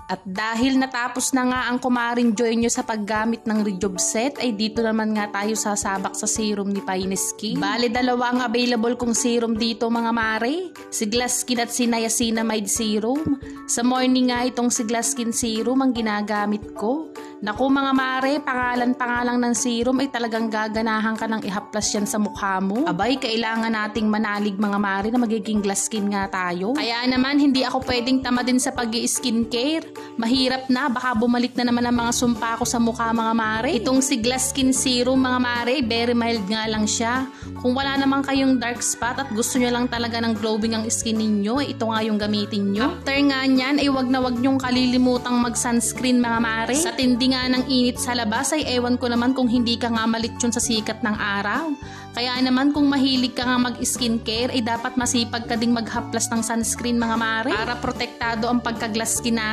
At dahil natapos na nga ang kumaring Joy nyo sa paggamit ng Rejuveset, ay dito naman nga tayo sasabak sa serum ni Finest Skin. Bale, dalawa ang available kong serum dito mga mare. Si Glass Skin at si Niacinamide Serum. Sa morning nga itong si Glass Skin Serum ang ginagamit ko. Naku mga mare, pangalan ng serum ay talagang gaganahan ka ng ihaplas yan sa mukha mo. Abay, kailangan nating manalig mga mare na magiging glass skin nga tayo. Kaya naman hindi ako pwedeng tamadin sa pag-i-skincare. Mahirap na, baka bumalik na naman ang mga sumpa ko sa mukha mga mare. Itong si Glass Skin Serum mga mare, very mild nga lang siya. Kung wala naman kayong dark spot at gusto nyo lang talaga ng glowing ang skin ninyo, ito nga yung gamitin nyo. After nga nyan, ay wag na wag nyong kalilimutang mag-sunscreen mga mare. Sa tindi nga ng init sa labas ay ewan ko naman kung hindi ka nga malitsyon sa sikat ng araw. Kaya naman kung mahilig ka nga mag-skincare ay dapat masipag ka ding maghaplas ng sunscreen mga mare para protektado ang pagka-glass skin natin.